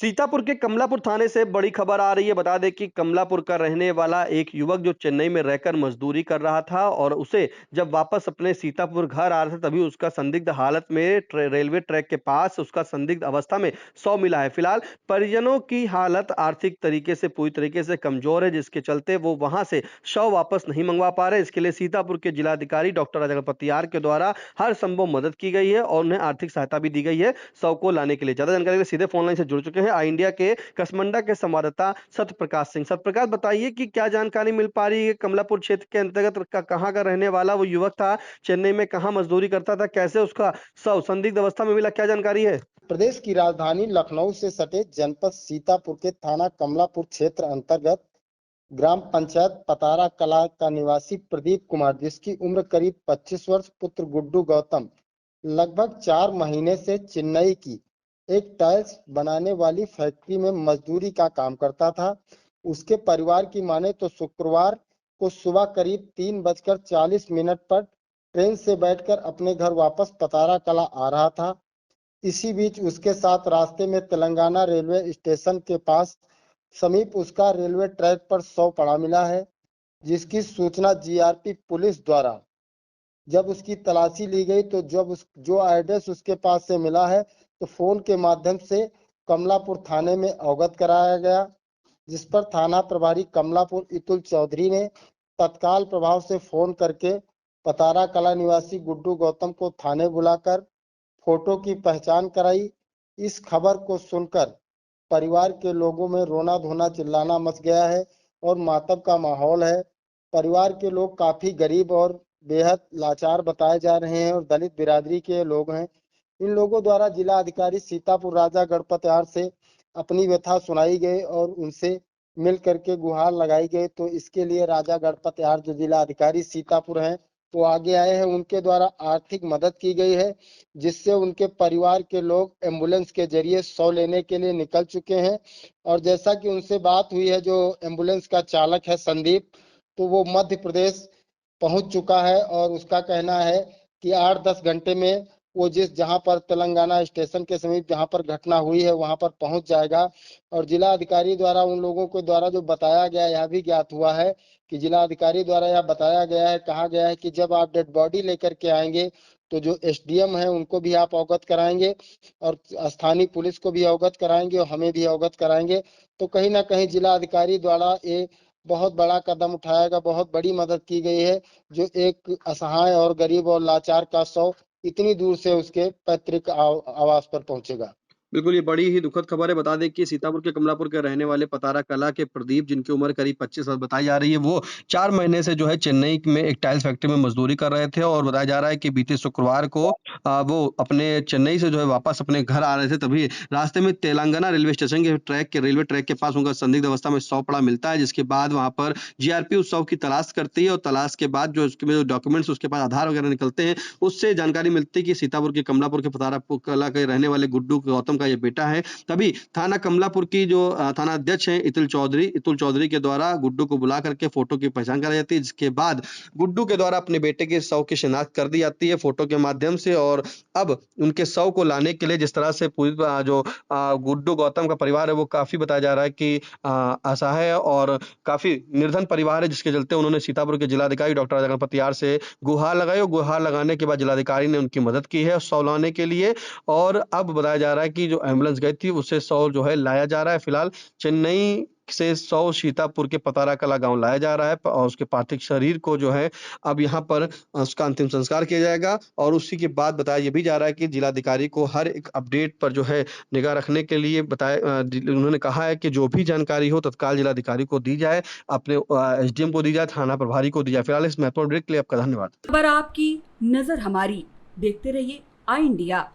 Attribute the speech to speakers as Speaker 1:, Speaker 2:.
Speaker 1: सीतापुर के कमलापुर थाने से बड़ी खबर आ रही है। बता दें कि कमलापुर का रहने वाला एक युवक जो चेन्नई में रहकर मजदूरी कर रहा था और उसे जब वापस अपने सीतापुर घर आ रहा था तभी उसका संदिग्ध हालत में रेलवे ट्रैक के पास उसका संदिग्ध अवस्था में शव मिला है। फिलहाल परिजनों की हालत आर्थिक तरीके से पूरी तरीके से कमजोर है, जिसके चलते वो वहां से शव वापस नहीं मंगवा पा रहे। इसके लिए सीतापुर के जिलाधिकारी डॉक्टर राजा गणपत यार के द्वारा हर संभव मदद की गई है और उन्हें आर्थिक सहायता भी दी गई है शव को लाने के लिए। ज्यादा जानकारी के लिए सीधे फोन लाइन से जुड़ चुके हैं आई इंडिया के कसमंडा के संवाददाता सत्यप्रकाश सिंह। सत्यप्रकाश, बताइए कि क्या जानकारी मिल पा रही है। कमलापुर क्षेत्र के अंतर्गत कहाँ का रहने वाला वो युवक था, चेन्नई में कहाँ मजदूरी करता था, कैसे उसका शव संदिग्ध अवस्था में मिला, क्या जानकारी है?
Speaker 2: प्रदेश की राजधानी लखनऊ से सटे जनपद सीतापुर के थाना कमलापुर क्षेत्र अंतर्गत ग्राम पंचायत पतारा कला का निवासी प्रदीप कुमार, जिसकी उम्र करीब 25 वर्ष, पुत्र गुड्डू गौतम लगभग 4 महीने से चेन्नई की एक टाइल्स बनाने वाली फैक्ट्री में मजदूरी का काम करता था। उसके परिवार की माने तो शुक्रवार को सुबह करीब 3:40 पर ट्रेन से बैठकर अपने घर वापस पतारा कला आ रहा था। इसी बीच उसके साथ रास्ते में तेलंगाना रेलवे स्टेशन के पास समीप उसका रेलवे ट्रैक पर शव पड़ा मिला है, जिसकी सूचना जीआरपी पुलिस द्वारा जब उसकी तलाशी ली गई तो जो एड्रेस उसके पास से मिला है तो फोन के माध्यम से कमलापुर थाने में अवगत कराया गया, जिस पर थाना प्रभारी कमलापुर इतुल चौधरी ने तत्काल प्रभाव से फोन करके पतारा कला निवासी गुड्डू गौतम को थाने बुलाकर फोटो की पहचान कराई। इस खबर को सुनकर परिवार के लोगों में रोना धोना चिल्लाना मच गया है और मातम का माहौल है। परिवार के लोग काफी गरीब और बेहद लाचार बताए जा रहे हैं और दलित बिरादरी के लोग हैं। इन लोगों द्वारा जिला अधिकारी सीतापुर राजा गणपत यार से अपनी व्यथा सुनाई गई और उनसे मिल करके गुहार लगाई गई। तो इसके लिए राजा गणपत यार जो जिला अधिकारी सीतापुर हैं वो आगे आए हैं, उनके द्वारा आर्थिक मदद की गई है, जिससे उनके परिवार के लोग एम्बुलेंस के जरिए शव लेने के लिए निकल चुके हैं। और जैसा कि उनसे बात हुई है, जो एम्बुलेंस का चालक है संदीप, तो वो मध्य प्रदेश पहुंच चुका है और उसका कहना है कि 8-10 घंटे में वो जहां पर तेलंगाना स्टेशन के समीप जहां पर घटना हुई है वहां पर पहुंच जाएगा। और जिला अधिकारी द्वारा उन लोगों को द्वारा जो बताया गया, यह भी ज्ञात हुआ है कि जिला अधिकारी द्वारा यह बताया गया है, कहा गया है कि जब आप डेड बॉडी लेकर के आएंगे तो जो एसडीएम है उनको भी आप अवगत कराएंगे और स्थानीय पुलिस को भी अवगत कराएंगे और हमें भी अवगत कराएंगे। तो कहीं ना कहीं जिला अधिकारी द्वारा ये बहुत बड़ा कदम उठाया गया, बहुत बड़ी मदद की गई है, जो एक असहाय और गरीब और लाचार का शव इतनी दूर से उसके पैतृक आवास पर पहुंचेगा।
Speaker 1: बिल्कुल, ये बड़ी ही दुखद खबर है। बता दें कि सीतापुर के कमलापुर के रहने वाले पतारा कला के प्रदीप, जिनकी उम्र करीब 25 साल बताई जा रही है, वो 4 महीने से जो है चेन्नई में एक टाइल्स फैक्ट्री में मजदूरी कर रहे थे और बताया जा रहा है कि बीते शुक्रवार को वो अपने चेन्नई से जो है वापस अपने घर आ रहे थे, तभी रास्ते में तेलंगाना रेलवे स्टेशन के रेलवे ट्रैक के पास उनका संदिग्ध अवस्था में शव पड़ा मिलता है, जिसके बाद वहाँ पर जीआरपी उस शव की तलाश करती है और तलाश के बाद जो उसके जो डॉक्यूमेंट्स उसके पास आधार वगैरह निकलते हैं, उससे जानकारी मिलती है कि सीतापुर के कमलापुर के पतारा कला के रहने वाले गुड्डू गौतम का ये बेटा है। तभी थाना कमलापुर की जो थाना अध्यक्ष हैं इतुल चौधरी के द्वारा गुड्डू को बुला करके फोटो की पहचान कराई जाती है, जिसके बाद गुड्डू के द्वारा अपने बेटे के शव की शिनाख्त कर दी जाती है फोटो के माध्यम से। और अब उनके शव को लाने के लिए जिस तरह से पूरी जो गुड्डू गौतम का परिवार है वो काफी बताया जा रहा है कि असहाय है और काफी निर्धन परिवार है, जिसके चलते उन्होंने सीतापुर के जिलाधिकारी डॉक्टर राजा गणपत यार से गुहार लगाई और गुहार लगाने के बाद जिलाधिकारी ने उनकी मदद की है शव लाने के लिए। और अब बताया जा रहा है कि जो एम्बुलेंस गई थी उससे शव जो है लाया जा रहा है। फिलहाल चेन्नई से शव सीतापुर के पतारा कला गांव लाया जा रहा है और उसके पार्थिव शरीर को जो है अब यहाँ पर उसका अंतिम संस्कार किया जाएगा। और उसी के बाद बताया ये भी जा रहा है कि जिलाधिकारी को हर एक अपडेट पर जो है निगाह रखने के लिए बताया, उन्होंने कहा है कि जो भी जानकारी हो तत्काल जिलाधिकारी को दी जाए, अपने एसडीएम को दी जाए, थाना प्रभारी को दी जाए। फिलहाल इस महत्वपूर्ण ब्रेक के लिए आपका धन्यवाद।
Speaker 3: खबर आपकी, नजर हमारी, देखते रहिए आई इंडिया।